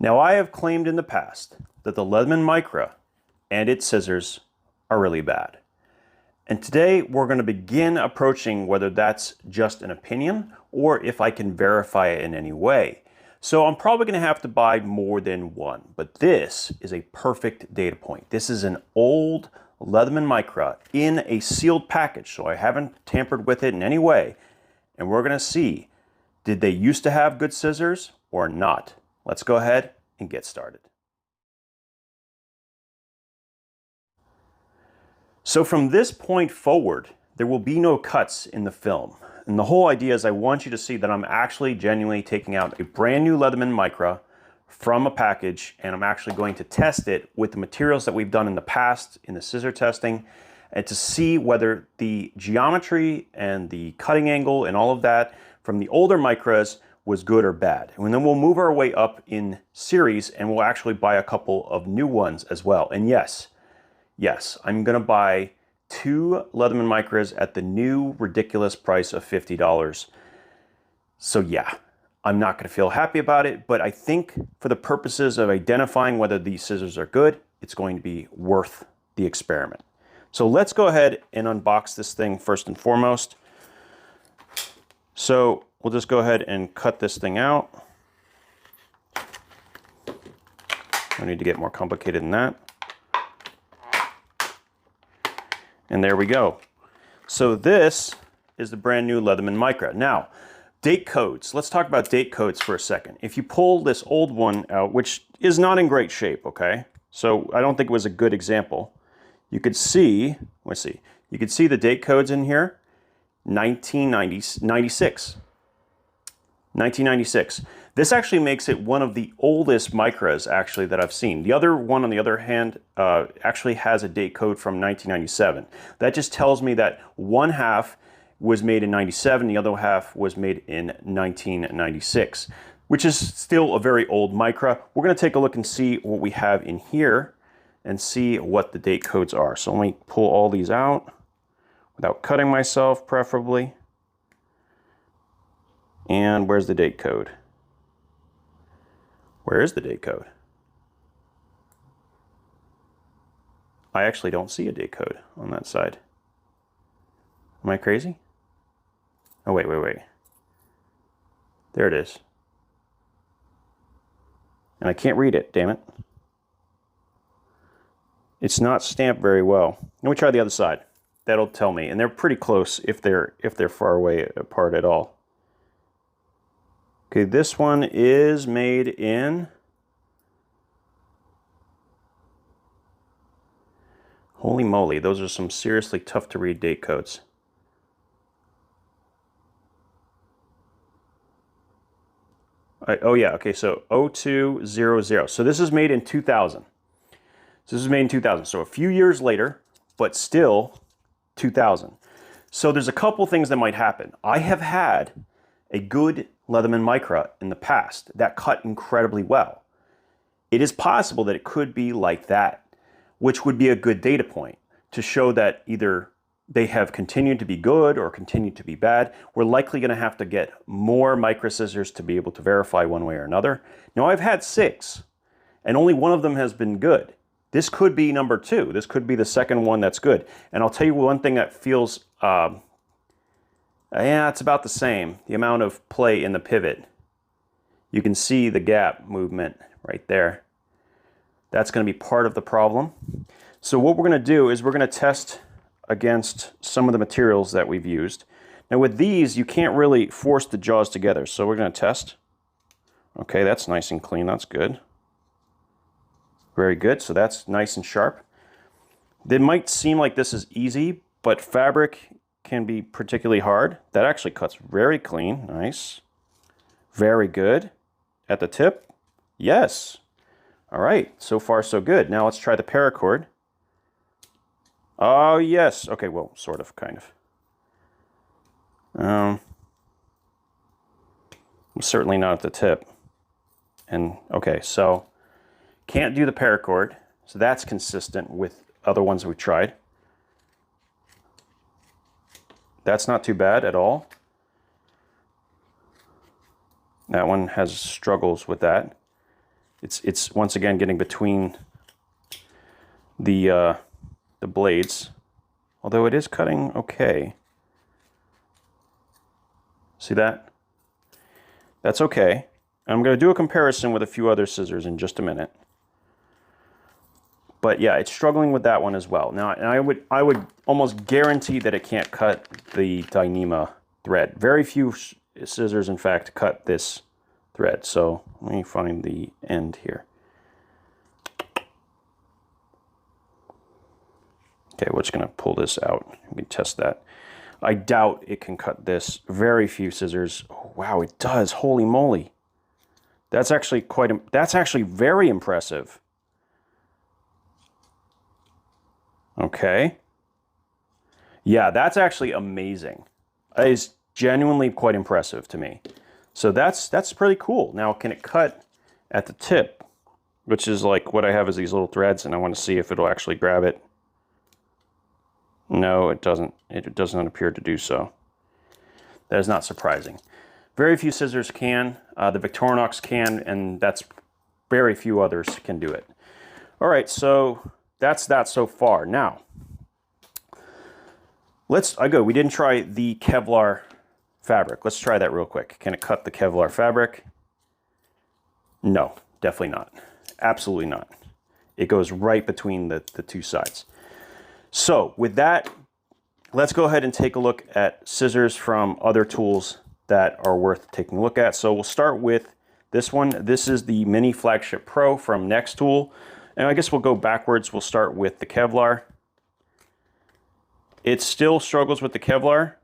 Now, I have claimed in the past that the Leatherman Micra and its scissors are really bad. And today we're going to begin approaching whether that's just an opinion or if I can verify it in any way. So I'm probably going to have to buy more than one, but this is a perfect data point. This is an old Leatherman Micra in a sealed package, so I haven't tampered with it in any way. And we're going to see, did they used to have good scissors or not? Let's go ahead and get started. So from this point forward, there will be no cuts in the film. And the whole idea is I want you to see that I'm actually genuinely taking out a brand new Leatherman Micra from a package, and I'm actually going to test it with the materials that we've done in the past in the scissor testing, and to see whether the geometry and the cutting angle and all of that from the older Micras was good or bad. And then we'll move our way up in series and we'll actually buy a couple of new ones as well. And yes, I'm gonna buy 2 Leatherman Micras at the new ridiculous price of $50. So yeah, I'm not gonna feel happy about it, but I think for the purposes of identifying whether these scissors are good, it's going to be worth the experiment. So let's go ahead and unbox this thing first and foremost. So we'll just go ahead and cut this thing out. I need to get more complicated than that. And there we go. So this is the brand new Leatherman Micra. Now, date codes. Let's talk about date codes for a second. If you pull this old one out, which is not in great shape, okay? So I don't think it was a good example. You could see, let's see, you could see the date codes in here, 1996. This actually makes it one of the oldest Micras actually that I've seen. The other one, on the other hand, actually has a date code from 1997. That just tells me that one half was made in 97, the other half was made in 1996, which is still a very old Micra. We're going to take a look and see what we have in here and see what the date codes are. So let me pull all these out without cutting myself, preferably. And where's the date code? Where is the date code? I actually don't see a date code on that side. Am I crazy? Oh, wait. There it is. And I can't read it, damn it. It's not stamped very well. Let me try the other side. That'll tell me. And they're pretty close if they're far away apart at all. Okay, this one is made in, holy moly, those are some seriously tough to read date codes. Oh yeah, okay, so 0200. So this is made in 2000. So this is made in 2000. So a few years later, but still 2000. So there's a couple things that might happen. I have had a good Leatherman Micra in the past that cut incredibly well. It is possible that it could be like that, which would be a good data point to show that either they have continued to be good or continued to be bad. We're likely going to have to get more Micra scissors to be able to verify one way or another. Now, I've had 6, and only one of them has been good. This could be number 2. This could be the second one that's good. And I'll tell you one thing that feels, yeah, it's about the same. The amount of play in the pivot. You can see the gap movement right there. That's going to be part of the problem. So what we're going to do is we're going to test against some of the materials that we've used. Now with these, you can't really force the jaws together. So we're going to test. Okay, that's nice and clean. That's good. Very good. So that's nice and sharp. It might seem like this is easy, but fabric can be particularly hard. That actually cuts very clean. Nice. Very good. At the tip? Yes. All right. So far, so good. Now let's try the paracord. Oh, yes. Okay, well, sort of, kind of. Certainly not at the tip. And, okay, so can't do the paracord. So that's consistent with other ones we've tried. That's not too bad at all. That one has struggles with that. It's once again getting between the blades, although it is cutting okay. See that? That's okay. I'm going to do a comparison with a few other scissors in just a minute. But yeah, it's struggling with that one as well. Now, and I would almost guarantee that it can't cut the Dyneema thread. Very few scissors, in fact, cut this thread. So let me find the end here. Okay, we're just going to pull this out. We can test that. I doubt it can cut this. Very few scissors. Oh, wow, it does. Holy moly. That's actually very impressive. Okay. Yeah, that's actually amazing. It is genuinely quite impressive to me. So that's pretty cool. Now, can it cut at the tip, which is like what I have is these little threads, and I want to see if it'll actually grab it. No, it doesn't. It does not appear to do so. That is not surprising. Very few scissors can. The Victorinox can, and that's very few others can do it. All right, so that's that so far. Now, we didn't try the Kevlar fabric. Let's try that real quick. Can it cut the Kevlar fabric? No, definitely not. Absolutely not. It goes right between the two sides. So with that, let's go ahead and take a look at scissors from other tools that are worth taking a look at. So we'll start with this one. This is the Mini Flagship Pro from Nextool. And I guess we'll go backwards. We'll start with the Kevlar. It still struggles with the Kevlar,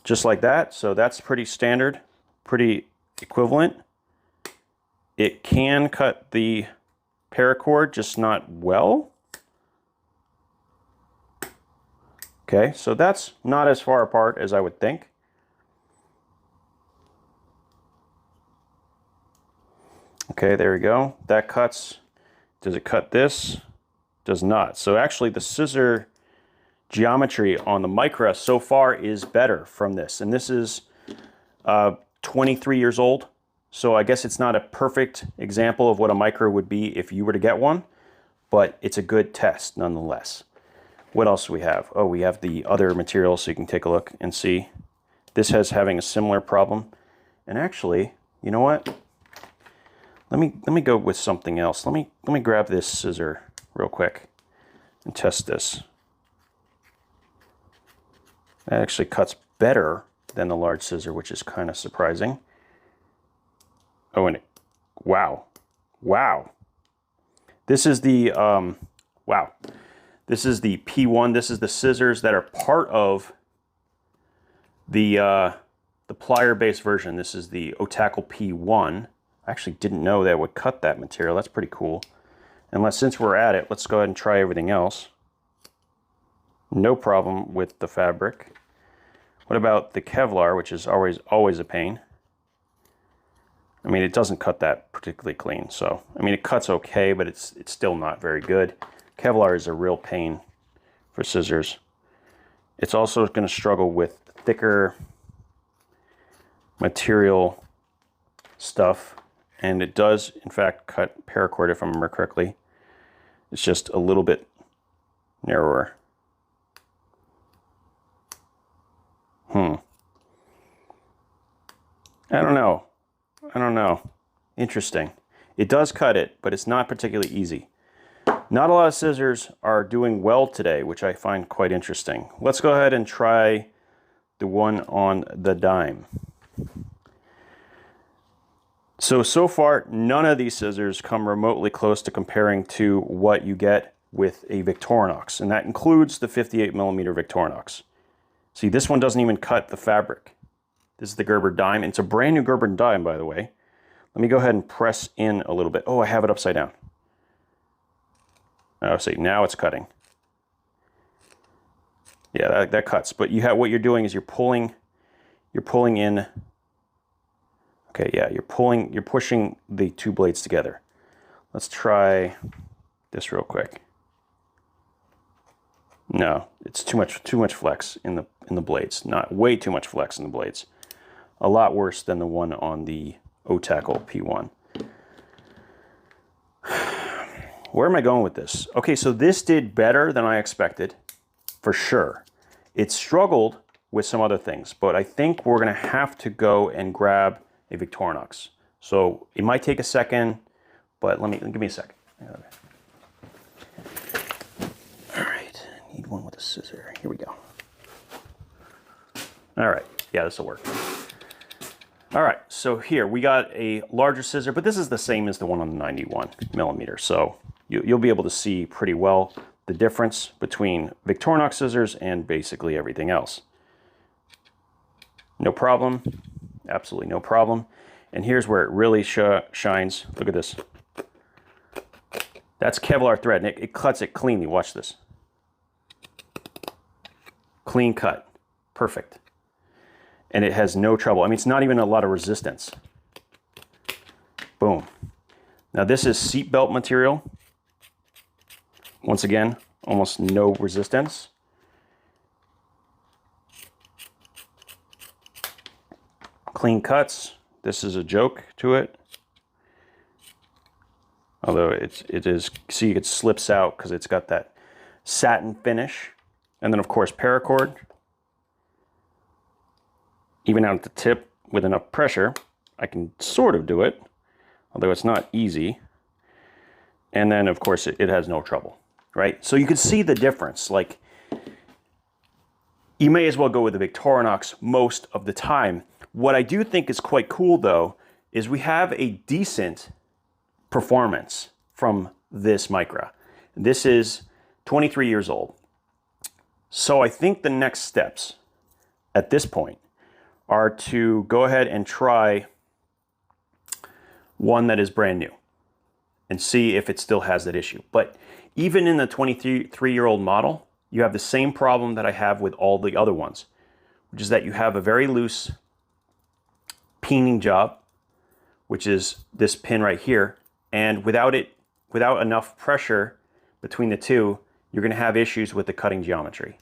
just like that. So that's pretty standard, pretty equivalent. It can cut the paracord, just not well. Okay, so that's not as far apart as I would think. Okay, there we go. That cuts. Does it cut this? Does not. So actually the scissor geometry on the Micra so far is better from this. And this is 23 years old. So I guess it's not a perfect example of what a Micra would be if you were to get one, but it's a good test nonetheless. What else do we have? Oh, we have the other material, so you can take a look and see. This has having a similar problem. And actually, you know what? Let me go with something else. Let me grab this scissor real quick and test this. That actually cuts better than the large scissor, which is kind of surprising. Oh, and wow. This is the wow. This is the P1. This is the scissors that are part of the plier-based version. This is the Otacle P1. I actually didn't know that would cut that material. That's pretty cool. And since we're at it, let's go ahead and try everything else. No problem with the fabric. What about the Kevlar, which is always a pain? I mean, it doesn't cut that particularly clean. So, I mean, it cuts okay, but it's still not very good. Kevlar is a real pain for scissors. It's also going to struggle with thicker material stuff, and it does, in fact, cut paracord if I remember correctly. It's just a little bit narrower. I don't know. Interesting. It does cut it, but it's not particularly easy. Not a lot of scissors are doing well today, which I find quite interesting. Let's go ahead and try the one on the dime. So far, none of these scissors come remotely close to comparing to what you get with a Victorinox, and that includes the 58mm Victorinox. See, this one doesn't even cut the fabric. This is the Gerber dime. It's a brand new Gerber dime, by the way. Let me go ahead and press in a little bit. Oh, I have it upside down. Oh, see, now it's cutting. Yeah, that cuts. But what you're doing is you're pulling in. Okay, yeah, you're pushing the two blades together. Let's try this real quick. No, it's too much flex in the blades. Not way too much flex in the blades. A lot worse than the one on the Otacle P1. where am I going with this? Okay, so this did better than I expected, for sure. It struggled with some other things, but I think we're gonna have to go and grab a Victorinox. So it might take a second, but give me a second. All right, I need one with a scissor. Here we go. All right, yeah, this will work. All right, so here we got a larger scissor, but this is the same as the one on the 91 millimeter. So you'll be able to see pretty well the difference between Victorinox scissors and basically everything else. No problem, absolutely no problem. And here's where it really shines. Look at this. That's Kevlar thread, and it cuts it cleanly. Watch this. Clean cut, perfect. And it has no trouble. I mean, it's not even a lot of resistance. Boom. Now this is seatbelt material. Once again, almost no resistance. Clean cuts. This is a joke to it. Although it is, see, it slips out because it's got that satin finish. And then of course paracord. Even out at the tip with enough pressure, I can sort of do it, although it's not easy. And then of course it has no trouble, right? So you can see the difference. Like, you may as well go with the Victorinox most of the time. What I do think is quite cool though, is we have a decent performance from this Micra. This is 23 years old. So I think the next steps at this point are to go ahead and try one that is brand new and see if it still has that issue. But even in the 23-year-old model, you have the same problem that I have with all the other ones, which is that you have a very loose peening job, which is this pin right here. And without enough pressure between the two, you're gonna have issues with the cutting geometry.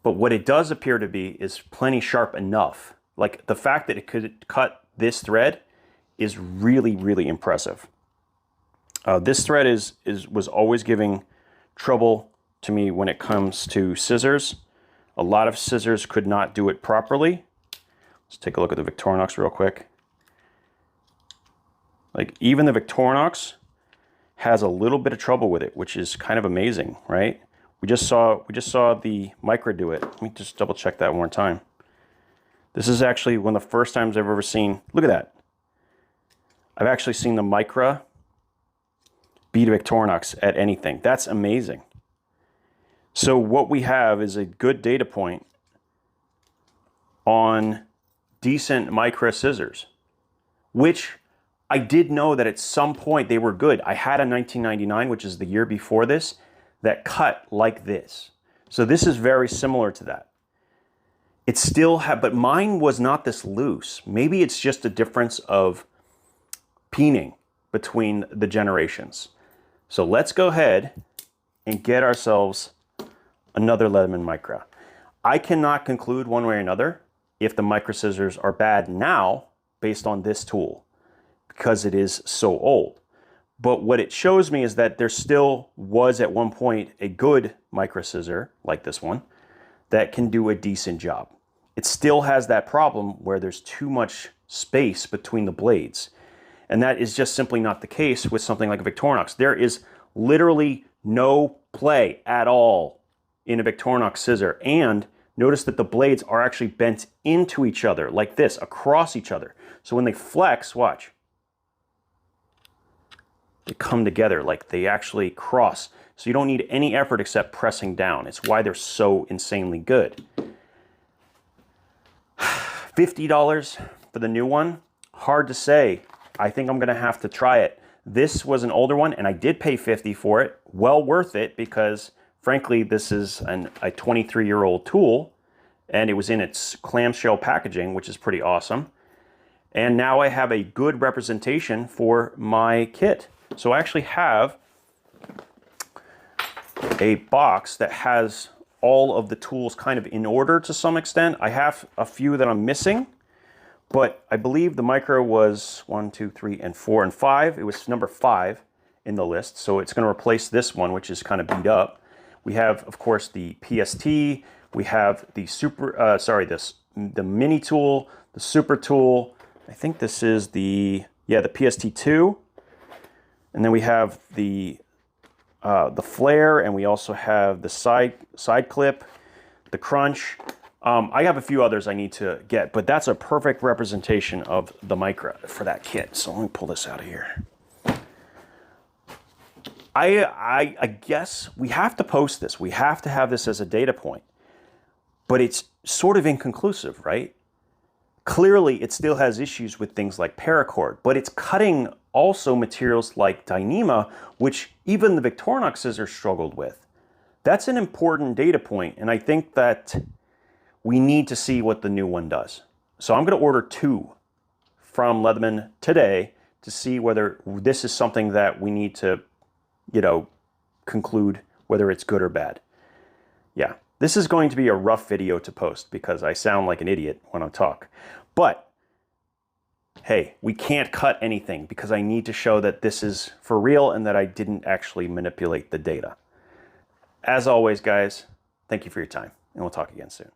But what it does appear to be is plenty sharp enough. Like, the fact that it could cut this thread is really, really impressive. This thread was always giving trouble to me when it comes to scissors. A lot of scissors could not do it properly. Let's take a look at the Victorinox real quick. Like, even the Victorinox has a little bit of trouble with it, which is kind of amazing, right? We just saw the Micra do it. Let me just double check that one more time. This is actually one of the first times I've ever seen, look at that. I've actually seen the Micra beat a Victorinox at anything. That's amazing. So what we have is a good data point on decent Micra scissors, which I did know that at some point they were good. I had a 1999, which is the year before this, that cut like this. So this is very similar to that. It still had, but mine was not this loose. Maybe it's just a difference of peening between the generations. So let's go ahead and get ourselves another Leatherman Micra. I cannot conclude one way or another if the Micra scissors are bad now based on this tool, because it is so old. But what it shows me is that there still was at one point a good Micra scissor, like this one, that can do a decent job. It still has that problem where there's too much space between the blades. And that is just simply not the case with something like a Victorinox. There is literally no play at all in a Victorinox scissor. And notice that the blades are actually bent into each other like this, across each other. So when they flex, watch, they come together, like they actually cross. So you don't need any effort except pressing down. It's why they're so insanely good. $50 for the new one, hard to say. I think I'm gonna have to try it. This was an older one and I did pay $50 for it. Well worth it, because frankly, this is a 23-year-old tool and it was in its clamshell packaging, which is pretty awesome. And now I have a good representation for my kit. So I actually have a box that has all of the tools kind of in order to some extent. I have a few that I'm missing, but I believe the Micra was 1, 2, 3, and 4, and 5. It was number 5. in the list. So it's going to replace this one, which is kind of beat up. We have, of course, the PST. We have the the mini tool, the super tool. I think this is the PST2. And then we have the flare, and we also have the side clip, the crunch. I have a few others I need to get, but that's a perfect representation of the Micra for that kit. So let me pull this out of here. I guess we have to post this. We have to have this as a data point, but it's sort of inconclusive, right? Clearly, it still has issues with things like paracord, but it's cutting also materials like Dyneema, which even the Victorinox scissors struggled with. That's an important data point, and I think that we need to see what the new one does. So I'm going to order 2 from Leatherman today to see whether this is something that we need to, conclude whether it's good or bad. Yeah, this is going to be a rough video to post because I sound like an idiot when I talk. But hey, we can't cut anything because I need to show that this is for real and that I didn't actually manipulate the data. As always, guys, thank you for your time, and we'll talk again soon.